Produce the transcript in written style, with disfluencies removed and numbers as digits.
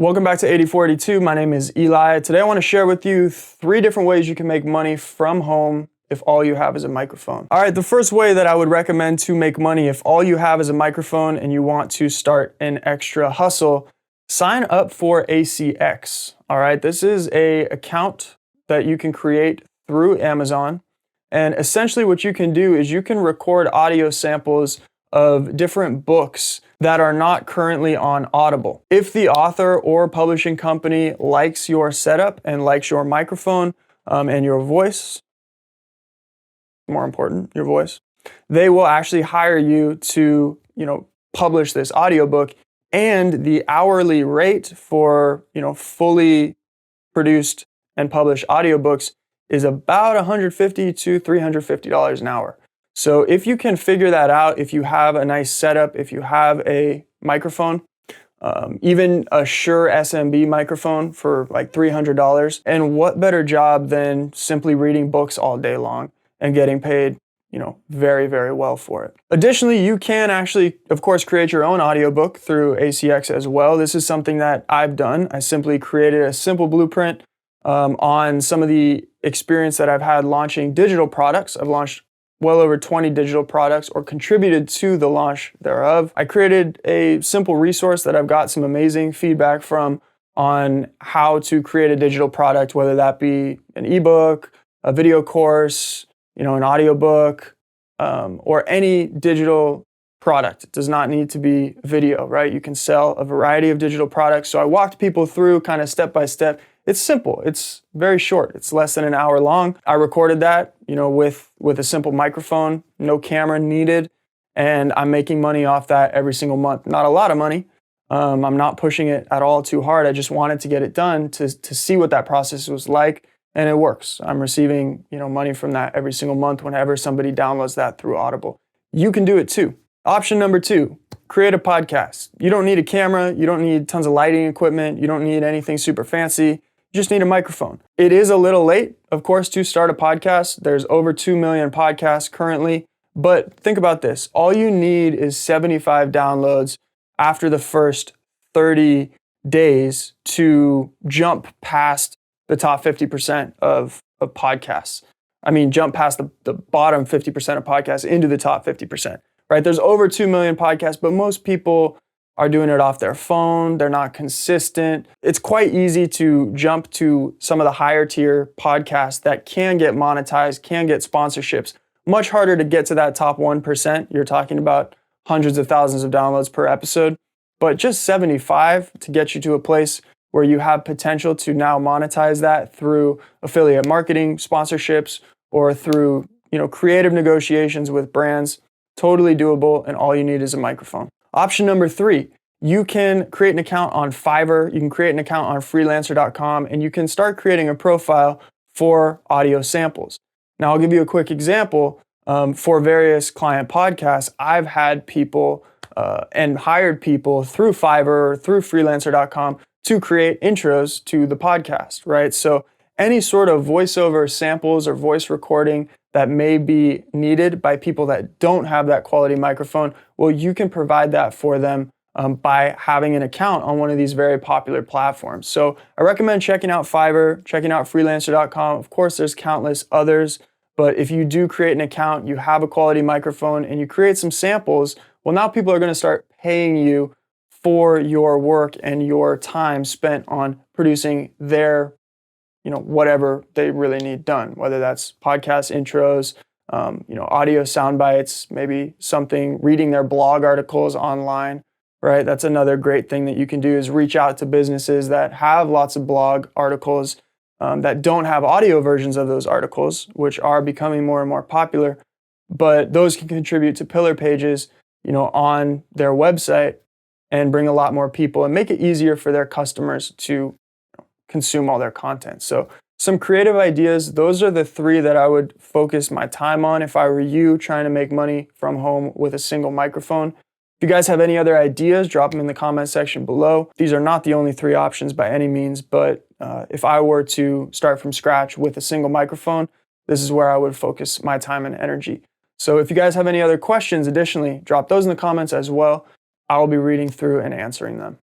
Welcome back to 8482. My name is Eli. Today I want to share with you 3 different ways you can make money from home if all you have is a microphone. All right, the first way that I would recommend to make money if all you have is a microphone and you want to start an extra hustle, sign up for ACX. All right, this is an account that you can create through Amazon. And essentially what you can do is you can record audio samples of different books that are not currently on Audible. If the author or publishing company likes your setup and likes your microphone and your voice, more important, your voice, they will actually hire you to, publish this audiobook. And the hourly rate for, fully produced and published audiobooks is about $150 to $350 an hour. So if you can figure that out, if you have a nice setup, if you have a microphone, even a Shure SMB microphone for like $300, and what better job than simply reading books all day long and getting paid, very, very well for it. Additionally, you can actually, of course, create your own audiobook through ACX as well. This is something that I've done. I simply created a simple blueprint on some of the experience that I've had launching digital products. I've launched well over 20 digital products or contributed to the launch thereof. I created a simple resource that I've got some amazing feedback from on how to create a digital product, whether that be an ebook, a video course, an audiobook, or any digital product. It does not need to be video, right? You can sell a variety of digital products. So I walked people through kind of step by step. It's simple. It's very short. It's less than an hour long. I recorded that, with a simple microphone, no camera needed, and I'm making money off that every single month. Not a lot of money. I'm not pushing it at all too hard. I just wanted to get it done to see what that process was like, and it works. I'm receiving, money from that every single month whenever somebody downloads that through Audible. You can do it too. Option number 2, create a podcast. You don't need a camera. You don't need tons of lighting equipment. You don't need anything super fancy. You just need a microphone. It is a little late, of course, to start a podcast. There's over 2 million podcasts currently, but think about this. All you need is 75 downloads after the first 30 days to jump past the top 50% of podcasts. I mean, jump past the bottom 50% of podcasts into the top 50%, right? There's over 2 million podcasts, but most people are doing it off their phone. They're not consistent. It's quite easy to jump to some of the higher tier podcasts that can get monetized, can get sponsorships. Much harder to get to that top 1%. You're talking about hundreds of thousands of downloads per episode, but just 75 to get you to a place where you have potential to now monetize that through affiliate marketing, sponsorships, or through, creative negotiations with brands. Totally doable, and all you need is a microphone. Option number 3, you can create an account on Fiverr, you can create an account on freelancer.com, and you can start creating a profile for audio samples. Now, I'll give you a quick example. For various client podcasts, I've had people and hired people through Fiverr, through freelancer.com to create intros to the podcast, right? So any sort of voiceover samples or voice recording that may be needed by people that don't have that quality microphone, well, you can provide that for them by having an account on one of these very popular platforms. So I recommend checking out Fiverr, checking out freelancer.com. Of course, there's countless others, but if you do create an account, you have a quality microphone, and you create some samples, well, now people are going to start paying you for your work and your time spent on producing their whatever they really need done, whether that's podcast intros, audio sound bites, maybe something, reading their blog articles online, right? That's another great thing that you can do, is reach out to businesses that have lots of blog articles that don't have audio versions of those articles, which are becoming more and more popular, but those can contribute to pillar pages, on their website and bring a lot more people and make it easier for their customers to consume all their content. So some creative ideas, those are the 3 that I would focus my time on if I were you trying to make money from home with a single microphone. If you guys have any other ideas, drop them in the comment section below. These are not the only 3 options by any means, but if I were to start from scratch with a single microphone, this is where I would focus my time and energy. So if you guys have any other questions, additionally, drop those in the comments as well. I will be reading through and answering them.